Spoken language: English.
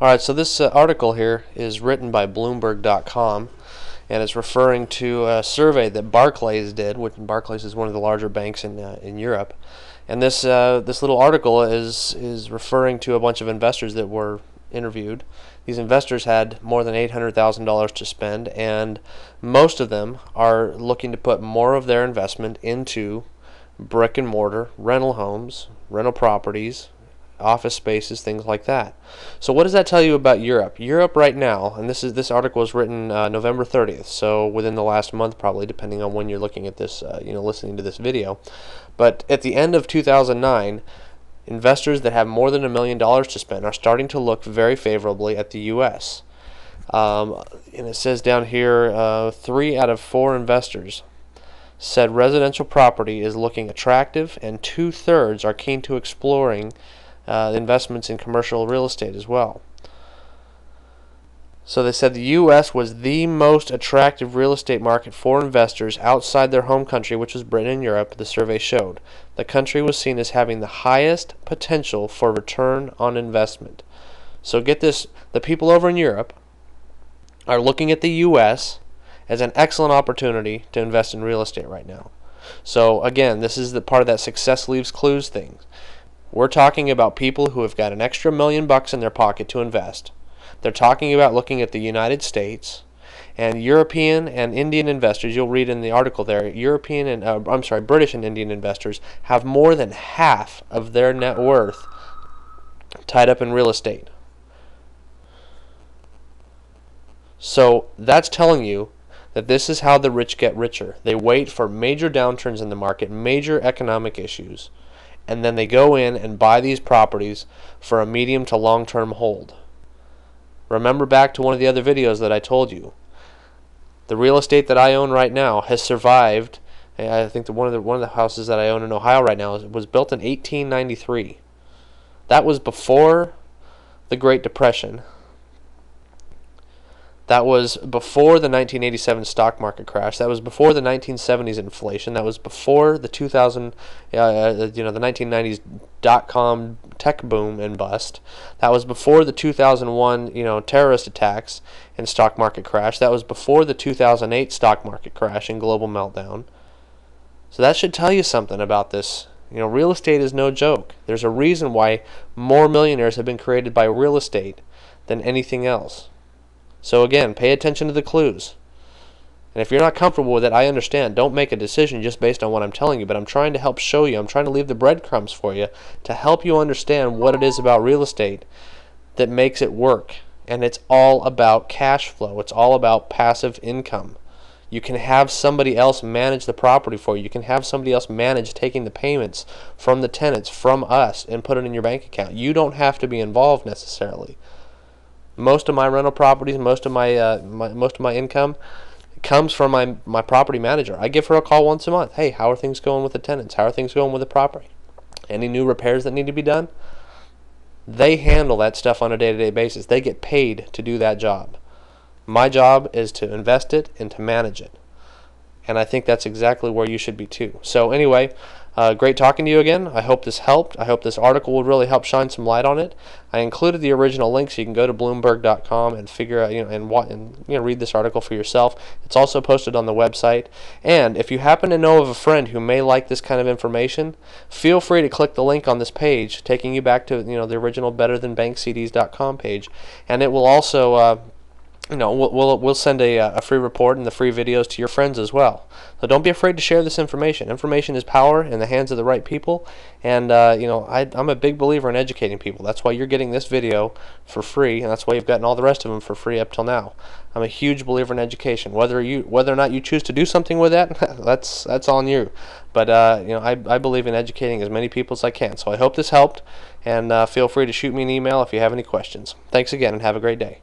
Alright, so this article here is written by Bloomberg.com, and it's referring to a survey that Barclays did, which Barclays is one of the larger banks in Europe. And this little article is referring to a bunch of investors that were interviewed. These investors had more than $800,000 to spend, and most of them are looking to put more of their investment into brick and mortar rental homes, rental properties, office spaces, things like that. So what does that tell you about Europe? Europe right now, and this article was written November 30th, so within the last month probably, depending on when you're looking at this, listening to this video. But at the end of 2009, investors that have more than $1 million to spend are starting to look very favorably at the U.S. And it says down here, 3 out of 4 investors said residential property is looking attractive, and 2/3 are keen to exploring investments in commercial real estate as well. So they said the U.S. was the most attractive real estate market for investors outside their home country, which was Britain and Europe, the survey showed. The country was seen as having the highest potential for return on investment. So get this, the people over in Europe are looking at the U.S. as an excellent opportunity to invest in real estate right now. So again, this is the part of that success leaves clues thing. We're talking about people who have got an extra $1 million in their pocket to invest. They're talking about looking at the United States, and European and Indian investors, you'll read in the article there, British and Indian investors have more than half of their net worth tied up in real estate. So that's telling you that this is how the rich get richer. They wait for major downturns in the market, major economic issues, and then they go in and buy these properties for a medium to long-term hold. Remember back to one of the other videos that I told you. The real estate that I own right now has survived. I think that one of the houses that I own in Ohio right now was built in 1893. That was before the Great Depression. That was before the 1987 stock market crash. That was before the 1970s inflation. That was before the 1990s dot-com tech boom and bust. That was before the 2001 terrorist attacks and stock market crash. That was before the 2008 stock market crash and global meltdown. So that should tell you something about this. Real estate is no joke. There's a reason why more millionaires have been created by real estate than anything else. So again, pay attention to the clues. And if you're not comfortable with it, I understand. Don't make a decision just based on what I'm telling you, but I'm trying to help show you. I'm trying to leave the breadcrumbs for you to help you understand what it is about real estate that makes it work. And it's all about cash flow. It's all about passive income. You can have somebody else manage the property for you. You can have somebody else manage taking the payments from the tenants, from us, and put it in your bank account. You don't have to be involved necessarily. Most of my rental properties, most of my income comes from my property manager. I give her a call once a month. Hey, how are things going with the tenants? How are things going with the property? Any new repairs that need to be done? They handle that stuff on a day-to-day basis. They get paid to do that job. My job is to invest it and to manage it. And I think that's exactly where you should be too. So anyway, great talking to you again. I hope this helped. I hope this article will really help shine some light on it. I included the original link so you can go to Bloomberg.com and figure out, and read this article for yourself. It's also posted on the website. And if you happen to know of a friend who may like this kind of information, feel free to click the link on this page, taking you back to the original BetterThanBankCDs.com page, and it will also we'll send a free report and the free videos to your friends as well. So don't be afraid to share this information. Information is power in the hands of the right people, and I'm a big believer in educating people. That's why you're getting this video for free, and that's why you've gotten all the rest of them for free up till now. I'm a huge believer in education. Whether or not you choose to do something with that, that's on you. But I believe in educating as many people as I can. So I hope this helped, and feel free to shoot me an email if you have any questions. Thanks again, and have a great day.